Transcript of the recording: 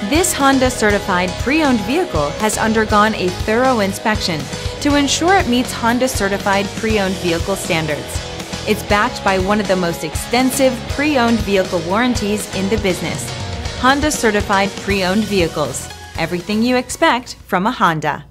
This Honda certified pre-owned vehicle has undergone a thorough inspection to ensure it meets Honda certified pre-owned vehicle standards. It's backed by one of the most extensive pre-owned vehicle warranties in the business. Honda certified pre-owned vehicles. Everything you expect from a Honda.